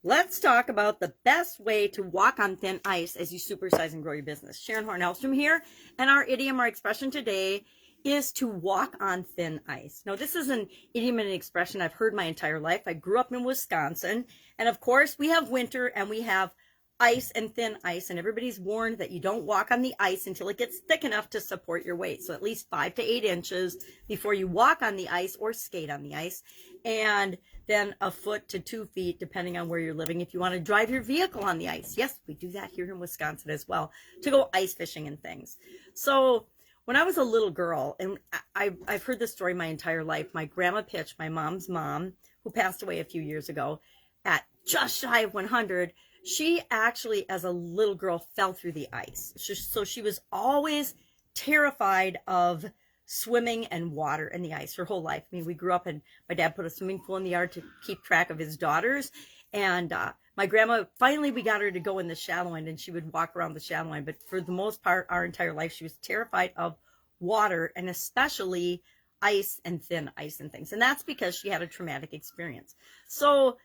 Let's talk about the best way to walk on thin ice as you supersize and grow your business. Sharon Horne-Ellstrom here, and our idiom or expression today is to walk on thin ice. Now, this is an idiom and an expression I've heard my entire life. I grew up in Wisconsin, and of course, we have winter and we have ice and thin ice, and everybody's warned that you don't walk on the ice until it gets thick enough to support your weight. So at least 5 to 8 inches before you walk on the ice or skate on the ice, and then a foot to 2 feet, depending on where you're living, if you want to drive your vehicle on the ice. Yes, we do that here in Wisconsin as well, to go ice fishing and things. So when I was a little girl, and I've heard this story my entire life, my grandma Pitch, my mom's mom, who passed away a few years ago at just shy of 100, she actually, as a little girl, fell through the ice. So she was always terrified of swimming and water and the ice her whole life. I mean, we grew up and my dad put a swimming pool in the yard to keep track of his daughters. And my grandma, finally, we got her to go in the shallow end and she would walk around the shallow end. But for the most part, our entire life, she was terrified of water and especially ice and thin ice and things. And that's because she had a traumatic experience. So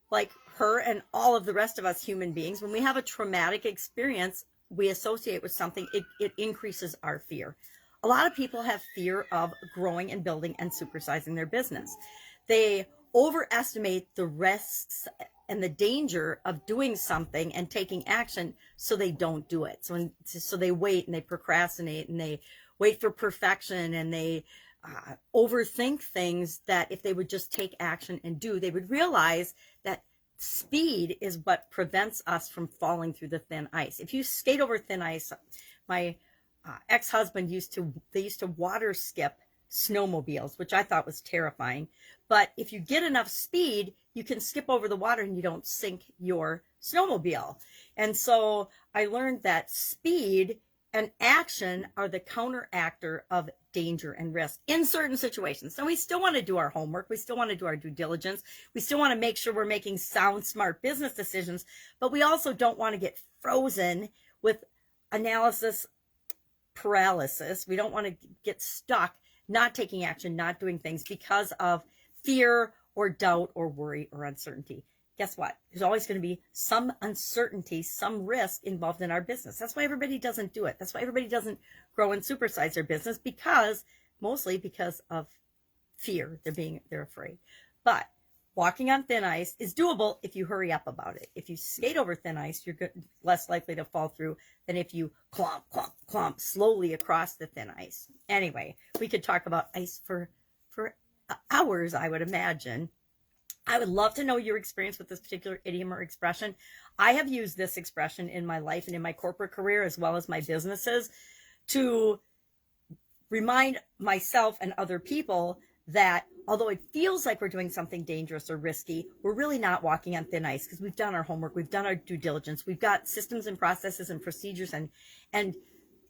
like her and all of the rest of us human beings, when we have a traumatic experience we associate with something, it increases our fear. A lot of people have fear of growing and building and supersizing their business. They overestimate the risks and the danger of doing something and taking action, so they don't do it. So they wait and they procrastinate and they wait for perfection and they overthink things that if they would just take action and do, they would realize that speed is what prevents us from falling through the thin ice. If you skate over thin ice, my ex-husband used to water skip snowmobiles, which I thought was terrifying. But if you get enough speed, you can skip over the water and you don't sink your snowmobile. And so I learned that speed and action are the counteractor of danger and risk in certain situations. So we still want to do our homework. We still want to do our due diligence. We still want to make sure we're making sound, smart business decisions, but we also don't want to get frozen with analysis paralysis. We don't want to get stuck not taking action, not doing things because of fear or doubt or worry or uncertainty. Guess what? There's always going to be some uncertainty, some risk involved in our business. That's why everybody doesn't do it. That's why everybody doesn't grow and supersize their business, mostly because of fear. They're afraid. But walking on thin ice is doable if you hurry up about it. If you skate over thin ice, you're less likely to fall through than if you clomp slowly across the thin ice. Anyway, we could talk about ice for hours, I would imagine. I would love to know your experience with this particular idiom or expression. I have used this expression in my life and in my corporate career as well as my businesses to remind myself and other people that although it feels like we're doing something dangerous or risky, we're really not walking on thin ice because we've done our homework, we've done our due diligence, we've got systems and processes and procedures and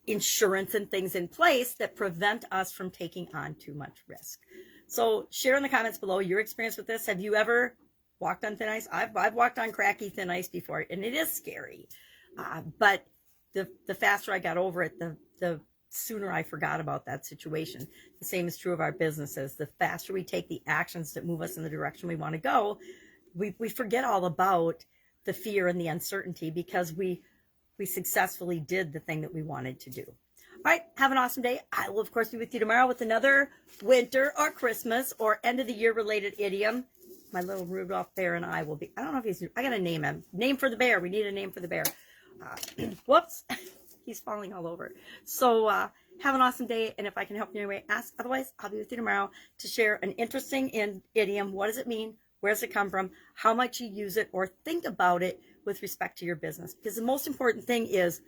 insurance and things in place that prevent us from taking on too much risk. So share in the comments below your experience with this. Have you ever walked on thin ice? I've walked on cracky thin ice before, and it is scary. But the faster I got over it, the sooner I forgot about that situation. The same is true of our businesses. The faster we take the actions that move us in the direction we want to go, we forget all about the fear and the uncertainty because we successfully did the thing that we wanted to do. All right, have an awesome day. I will, of course, be with you tomorrow with another winter or Christmas or end of the year related idiom. My little Rudolph bear and I will be, I don't know if he's, I got to name him. Name for the bear. We need a name for the bear. Whoops. He's falling all over. So have an awesome day. And if I can help you in any way, ask. Otherwise, I'll be with you tomorrow to share an interesting idiom. What does it mean? Where does it come from? How much you use it or think about it with respect to your business. Because the most important thing is,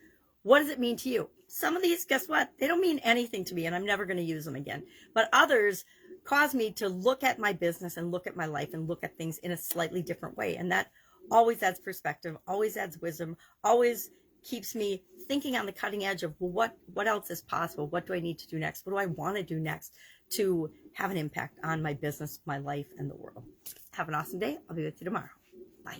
what does it mean to you? Some of these, guess what? They don't mean anything to me and I'm never going to use them again. But others cause me to look at my business and look at my life and look at things in a slightly different way. And that always adds perspective, always adds wisdom, always keeps me thinking on the cutting edge of, well, what else is possible? What do I need to do next? What do I want to do next to have an impact on my business, my life, and the world? Have an awesome day. I'll be with you tomorrow. Bye.